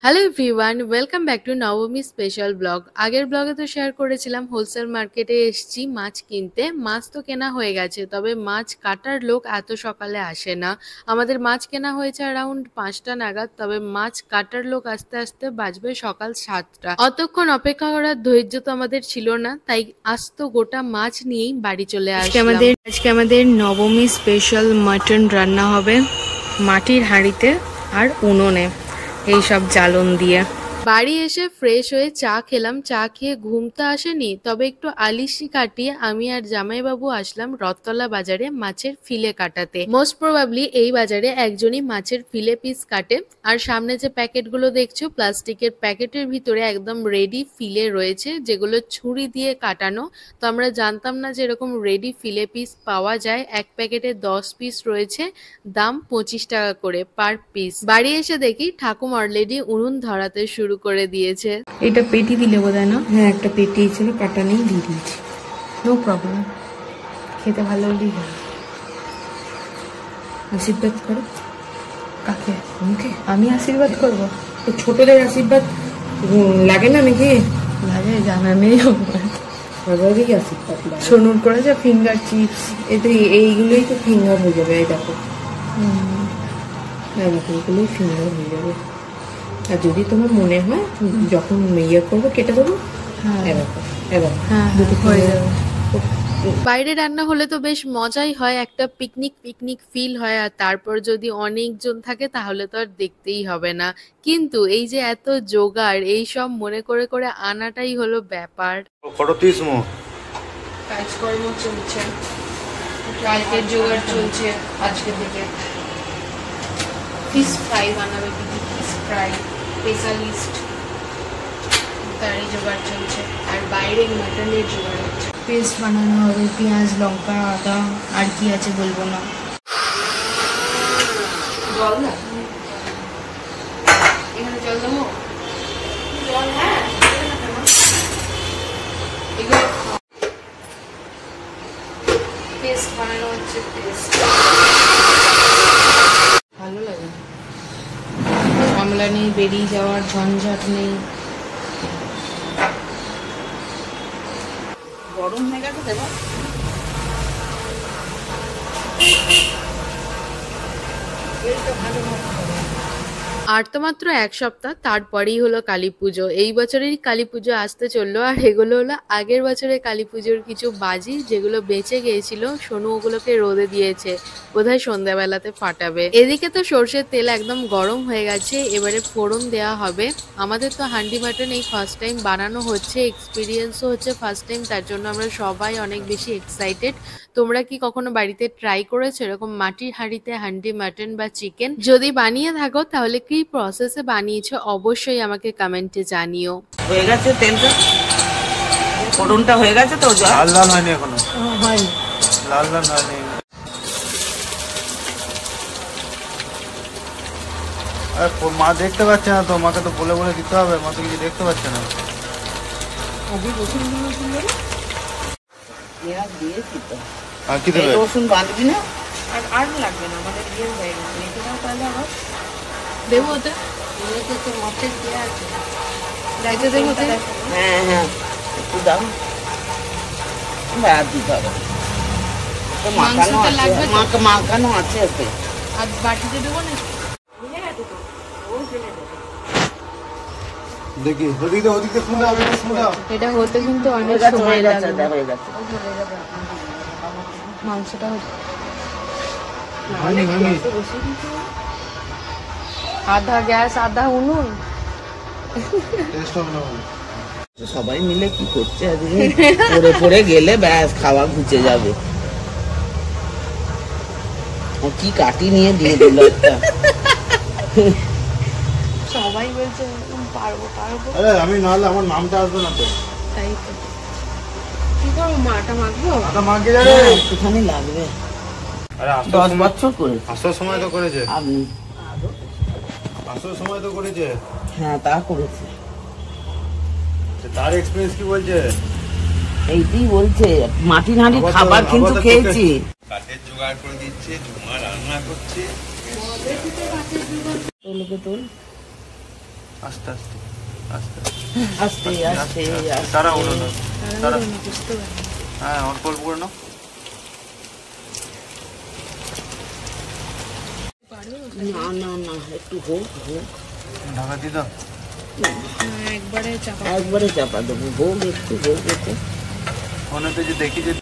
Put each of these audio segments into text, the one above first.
Hello everyone, welcome back to নবমী special blog. আগের ব্লগে তো শেয়ার করেছিলাম হোলসেল মার্কেটে এসেছি মাছ কিনতে। মাছ তো কেনা হয়ে গেছে, তবে মাছ কাটার লোক এত সকালে আসে না। আমাদের মাছ কেনা হয়েছে অ্যারাউন্ড 5টা নাগাদ, তবে মাছ কাটার লোক আস্তে আস্তে বাজবে সকাল 7টা। অতক্ষণ অপেক্ষা করার ধৈর্য তো আমাদের ছিল না, তাই আস্ত গোটা মাছ নিয়েই বাড়ি চলে আসলাম। আজকে আমাদের নবমী স্পেশাল মাটন রান্না হবে মাটির হাঁড়িতে আর উনুনে, এই সব জ্বালন দিয়ে। বাড়ি এসে ফ্রেশ হয়ে চা খেলাম। চা খেয়ে ঘুম তো আসেনি, তবে একটু আলিশি কাটিয়ে আমি আর জামাইবাবু আসলাম রথতলা বাজারে মাছের ফিলে কাটাতে। মোস্ট প্রবাবলি এই বাজারে একজনই মাছের ফিলে পিস কাটে। আর সামনে যে প্যাকেটগুলো দেখছো প্লাস্টিকের, প্যাকেটের ভিতরে একদম রেডি ফিলে রয়েছে, যেগুলো ছুরি দিয়ে কাটানো। তো আমরা জানতাম না যে এরকম রেডি ফিলে পিস পাওয়া যায়। এক প্যাকেটে 10 পিস রয়েছে, দাম 25 টাকা করে পার পিস। বাড়ি এসে দেখি ঠাকুমা অলরেডি উনুন ধরাতে শুরু করে দিয়েছে। এটা পেটি দিলে বোধহয় না? হ্যাঁ, একটা পেটি ছিল, কাটা নেই, দিয়ে দিয়েছি। নো প্রবলেম, খেতে ভালো হলেই হয়। আশীর্বাদ করো। কাকে? আমাকে? আমি আশীর্বাদ করবো? তো ছোটদের আশীর্বাদ লাগে না নাকি? লাগে, জানা নেই আমার। সবারই আশীর্বাদ লাগে। সোনুর করেছে ফিঙ্গার চিপস, এতে এইগুলোই তো ফিঙ্গার হয়ে যাবে। এই দেখো, এগুলোই ফিঙ্গার হয়ে যাবে। আর যদি তোমার মনে হয় যখন ইয়ে করবো কেটে দেবো। হ্যাঁ এবার দুটো হয়ে যাবে। বাইরে রান্না হলে তো বেশ মজাই হয়, একটা পিকনিক পিকনিক ফিল হয়। আর তারপর যদি অনেকজন থাকে তাহলে তো আর দেখতেই হবে না। কিন্তু এই যে এত জোগাড়, এই সব মনে করে করে আনাটাই হলো ব্যাপার। কাজকর্ম চলছে, কালকের জোগাড় চলছে আজকে থেকে। ফিশ ফ্রাই বানাবে দিদি, ফিশ ফ্রাই স্পেশালিস্ট, তারই জোগাড় চলছে। আর বাইরে মাটনের জোগাড় হচ্ছে। পেস্ট বানানো হবে, পেঁয়াজ লঙ্কা আদা, আর কি আছে বলবো না। জল না, এখানে জল দেবো? জল, হ্যাঁ, এগুলো পেস্ট বানানো হচ্ছে। পেস্ট ভালো লাগে, ঝামেলা নেই, বেরিয়ে যাওয়ার ঝঞ্ঝাট নেই। গরম হয়ে গেছে, দেবো। আর তো মাত্র এক সপ্তাহ, তারপরেই হলো কালী পুজো। এই বছরেরই কালী পুজো আসতে চললো। আর এগুলো হলো আগের বছরের কালী পুজোর কিছু বাজি, যেগুলো বেঁচে গিয়েছিল। সোনু ওগুলোকে রোদে দিয়েছে, বোধহয় সন্ধ্যাবেলাতে ফাটাবে। এদিকে তো সর্ষের তেল একদম গরম হয়ে গেছে, এবারে ফোড়ন দেওয়া হবে। আমাদের তো হান্ডি মাটন এই ফার্স্ট টাইম বানানো হচ্ছে, এক্সপিরিয়েন্সও হচ্ছে ফার্স্ট টাইম, তার জন্য আমরা সবাই অনেক বেশি এক্সাইটেড। তোমরা কি কখনো বাড়িতে ট্রাই করেছো এরকম মাটির হাঁড়িতে হান্ডি মাটন বা চিকেন? যদি বানিয়ে থাকো তাহলে কি প্রসেসে বানিয়েছো অবশ্যই আমাকে কমেন্টে জানিও। হয়ে গেছে তেলটা, ফোড়নটা হয়ে গেছে তো। লাল লাল হয়নি এখনো, হয়নি, লাল লাল হয়নি। আরে মা দেখতে পাচ্ছে না তো, মাকে তো বলে বলে দিতে হবে, মা তো কিছু দেখতে পাচ্ছে না। আর কি দেবে? রসুন বাঁধবি না? আর লাগবে না, আমাদের ইয়ে হয়ে গেছে। রেখে দাও তাহলে, আবার দেবো ওটা। তো মাছের দেওয়া আছে, দায়িত্ব দেবো ওটা। হ্যাঁ হ্যাঁ, একটু দাও, আর দিতে হবে। মাংসটা লাগবে তো? মাখানো আছে ওতে। আর বাটিতে দেবো না? দেখি ওদিকে ওদিকে শুনে দাও, শুনে দাও। এটা হতে কিন্তু অনেক সময় লাগবে। হয়ে গেছে। মাংসটা হতে হয়নি হয়নি। আধা গ্যাস আধা উনুন। টেস্ট হবে না বলে। সবাই মিলে কি করছে আজকে, পড়ে পড়ে গেলে ব্যাস খাওয়া ঘুচে যাবে। ও কি কাটি নিয়ে দিয়ে দিল একটা। সবাই বলছে পারবো পারবো, আরে আমি নাহলে আমার নামটা আসবে না তো। তাই তো। কি করবো, মাটা মাখবো? আটা মাকে যাবে, একটুখানি লাগবে। আরে 10 বছর করে আসার সময় তো করেছে, আপনি। আসার সময় তো করেছে। হ্যাঁ, তা করেছে। তার এক্সপেরিয়েন্স কি বলছে? এইটাই বলছে, মাটির হাঁড়ির খাবার কিন্তু খেয়েছি। কাঠের জোগাড় করে দিচ্ছে, ঝুমা রান্না করছে। তোলকে তোল। আস্তে আস্তে আস্তে আস্তে আস্তে তারা উঠো না, তারা হ্যাঁ অল্প অল্প করে নাও। না না না, একটু হোক হোক, ঢাকা দিয়ে দাও। একবারে চাপা দেবো, হোক একটু হোক। এতে ফোনেতে যে দেখি যে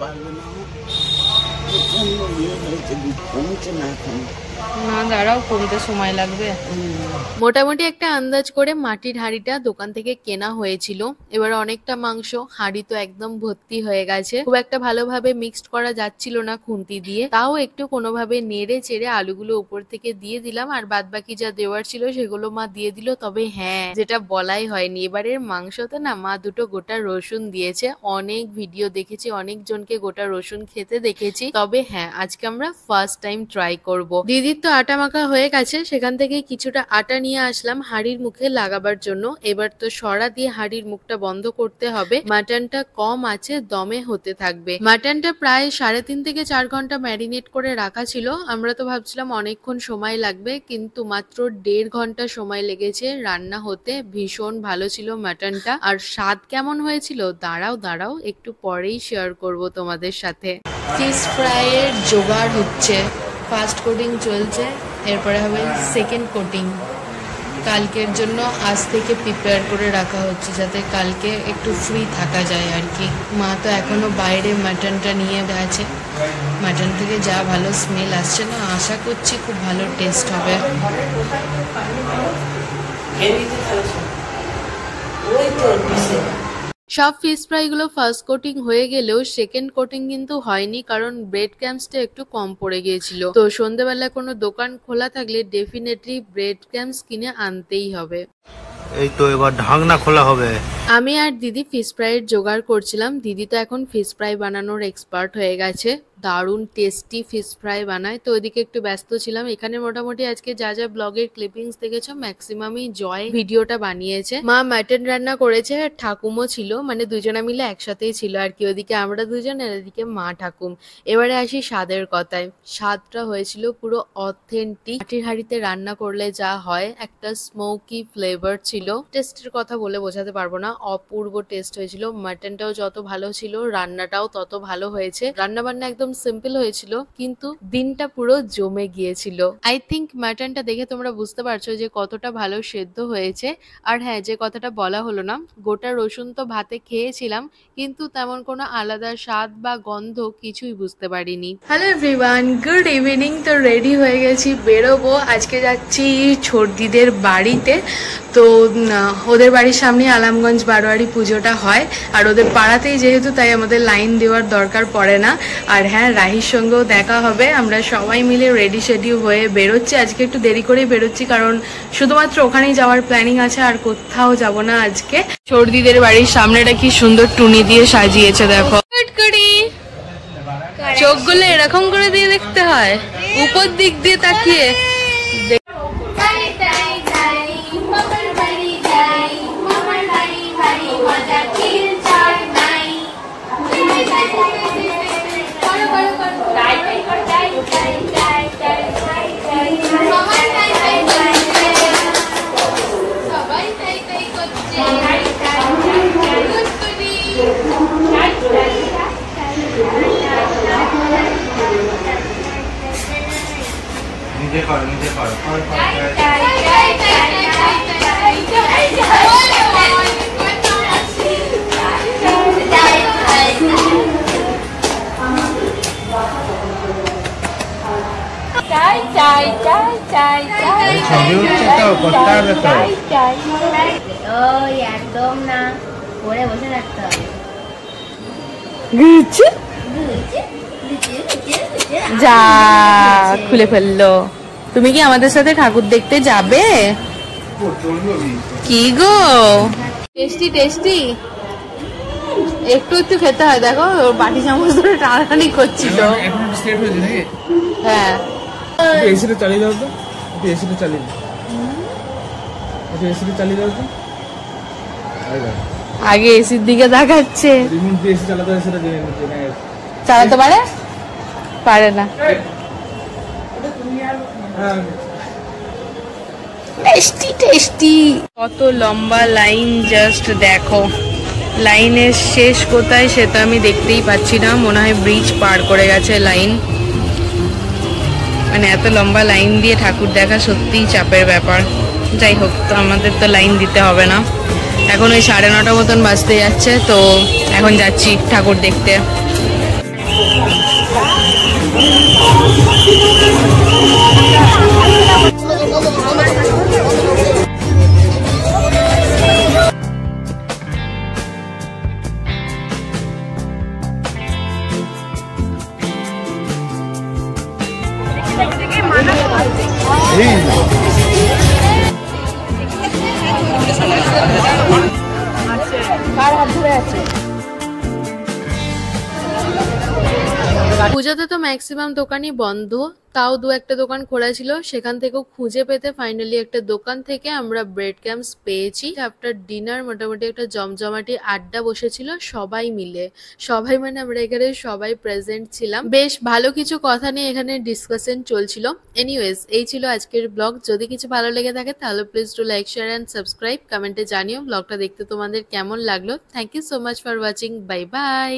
পারবে না, কমছে না এখন। না দাঁড়াও, কমতে সময় লাগবে। মোটামুটি একটা আন্দাজ করে মাটির হাঁড়িটা দোকান থেকে কেনা হয়েছিল। এবার অনেকটা মাংস, হাঁড়ি তো একদম ভর্তি হয়ে গেছে, খুব একটা ভালোভাবে মিক্সড করা যাচ্ছিল না খুন্তি দিয়ে, তাও একটু কোনোভাবে নেড়ে চেড়ে আলুগুলো উপর থেকে দিয়ে দিলাম, আর বাদ বাকি যা দেওয়ার ছিল সেগুলো মা দিয়ে দিল। তবে হ্যাঁ, যেটা বলাই হয়নি, এবারের মাংসতে না মা দুটো গোটা রসুন দিয়েছে। অনেক ভিডিও দেখেছি, অনেকজনকে গোটা রসুন খেতে দেখেছি, তবে হ্যাঁ আজকে আমরা ফার্স্ট টাইম ট্রাই করব। দিদির তো আটা মাখা হয়ে গেছে, সেখান থেকে কিছুটা আটা নিয়ে আসলাম হাঁড়ির মুখে লাগাবার জন্য। এবার তো সরা দিয়ে হাঁড়ির মুখটা বন্ধ করতে হবে। মাটনটা কম আছে দমে হতে থাকবে। মাটনটা প্রায় 3.5 থেকে 4 ঘন্টা ম্যারিনেট করে রাখা ছিল। আমরা তো ভাবছিলাম অনেকক্ষণ সময় লাগবে, কিন্তু মাত্র 1.5 ঘন্টা সময় লেগেছে রান্না হতে। ভীষণ ভালো ছিল মাটনটা। আর স্বাদ কেমন হয়েছিল দাঁড়াও দাঁড়াও, একটু পরেই শেয়ার করব তোমাদের সাথে। ফিশ ফ্রাইয়ের জোগাড় হচ্ছে, ফার্স্ট কোটিং চলছে, এরপরে হবে সেকেন্ড কোটিং। কালকের জন্য আজ থেকে প্রিপেয়ার করে রাখা হচ্ছে, যাতে কালকে একটু ফ্রি থাকা যায় আর কি। মা তো এখনো বাইরে মাটনটা নিয়ে গেছে, মাটন থেকে যা ভালো স্মেল আসছে না, আশা করছি খুব ভালো টেস্ট হবে। সব ফিশ ফ্রাইগুলো ফার্স্ট কোটিং হয়ে গেলেও সেকেন্ড কোটিং কিন্তু হয়নি, কারণ ব্রেড ক্রাম্বসটা একটু কম পড়ে গিয়েছিল। তো সন্ধ্যেবেলা কোনো দোকান খোলা থাকলে ডেফিনেটলি ব্রেড ক্রাম্বস কিনে আনতেই হবে। এই তো এবার ঢাকনা খোলা হবে। আমি আর দিদি ফিশ ফ্রাইয়ের জোগাড় করছিলাম। দিদি তো এখন ফিশ ফ্রাই বানানোর এক্সপার্ট হয়ে গেছে, দারুণ টেস্টি ফিশ ফ্রাই বানায়। তো ওইদিকে একটু ব্যস্ত ছিলাম। এখানে মোটামুটি আজকে যা যা ব্লগের ক্লিপিংস দেখেছো ম্যাক্সিমামই জয় ভিডিওটা বানিয়েছে। মা মাটন রান্না করেছে, আর ঠাকুমও ছিল, মানে দুজনা মিলে একসাথেই ছিল আর কি। ওদিকে আমরা দুজন আর এদিকে মা ঠাকুম। এবারে আসি স্বাদের কথায়। স্বাদটা হয়েছিল পুরো অথেন্টিক। মাটির হাঁড়িতে রান্না করলে যা হয়, একটা স্মোকি ফ্লেভার ছিল। টেস্টের কথা বলে বোঝাতে পারবো না, অপূর্ব টেস্ট হয়েছিল। মাটনটাও যত ভালো ছিল, রান্নাটাও তত ভালো হয়েছে। রান্না বান্না একদম সিম্পল হয়েছিল, কিন্তু দিনটা পুরো জমে গিয়েছিল। আই থিঙ্ক মাটনটা দেখে তোমরা বুঝতে পারছো যে কতটা ভালো সেদ্ধ হয়েছে। আর হ্যাঁ, যে কথাটা বলা হলো না, গোটা রসুন তো ভাতে খেয়েছিলাম, কিন্তু তেমন কোনো আলাদা স্বাদ বা গন্ধ কিছুই বুঝতে পারিনি। Hello everyone, good evening. তো রেডি হয়ে গেছি, বেরোবো। আজকে যাচ্ছি ছোটদিদের বাড়িতে। তো ওদের বাড়ির সামনে আলামগঞ্জ বারোয়ারি পুজোটা হয়, আর ওদের পাড়াতেই যেহেতু, তাই আমাদের লাইন দেওয়ার দরকার পড়ে না। আর হ্যাঁ, রাহির সঙ্গেও দেখা হবে। আমরা সবাই মিলে রেডি শেডি হয়ে বেরোচ্ছি। আজকে একটু দেরি করেই বেরোচ্ছি, কারণ শুধুমাত্র ওখানেই যাওয়ার প্ল্যানিং আছে, আর কোথাও যাব না আজকে। ছোটদিদের বাড়ির সামনেটা কি সুন্দর টুনি দিয়ে সাজিয়েছে দেখো। চোখগুলো এরকম করে দিয়ে দেখতে হয়, উপর দিক দিয়ে তাকিয়ে। নিজে কর, নিজে কর। ছবি উঠছে তো, করতে হবে তো। ওই একদম না, পরে বসে থাকতে হবে। যা খুলে ফেললো। তুমি কি আমাদের সাথে ঠাকুর দেখতে যাবে? কি গো, টেস্টি টেস্টি। একটু একটু খেতে হয়, দেখো ওর বাটি চামচ ধরে টানাটানি করছিল। হ্যাঁ, এসিটা চালিয়ে দাও তো, এসিটা চালিয়ে দাও, এসিটা চালিয়ে দাও তো। আগে এসির দিকে দেখাচ্ছে। রিমোট দিয়ে এসি চালাতে হয়, সেটা জেনে নিচ্ছে। চালাতে পারে? পারে না। Tasty tasty. কত লম্বা লাইন, জাস্ট দেখো। লাইনের শেষ কোথায় সেটা আমি দেখতেই পাচ্ছি না, মনে হয় ব্রিজ পার করে গেছে লাইন। মানে এত লম্বা লাইন দিয়ে ঠাকুর দেখা সত্যিই চাপের ব্যাপার। যাই হোক, তো আমাদের তো লাইন দিতে হবে না। এখন ওই 9:30 মতন বাজতে যাচ্ছে, তো এখন যাচ্ছি ঠাকুর দেখতে। পুজোতে তো ম্যাক্সিমাম দোকানই বন্ধ, তাও দু একটা দোকান খোলা ছিল। সেখান থেকেও খুঁজে পেতে ফাইনালি একটা দোকান থেকে আমরা ব্রেড ক্রাম্বস পেয়েছি। আফটার ডিনার মোটামুটি একটা জমজমাটি আড্ডা বসেছিল সবাই মিলে। সবাই মানে আমরা এখানে সবাই প্রেজেন্ট ছিলাম। বেশ ভালো কিছু কথা নিয়ে এখানে ডিসকাশন চলছিল। এনিওয়েজ, এই ছিল আজকের ব্লগ। যদি কিছু ভালো লেগে থাকে তাহলে please do like, share and subscribe. কমেন্টে জানিও ব্লগটা দেখতে তোমাদের কেমন লাগলো। Thank you so much for watching. Bye by.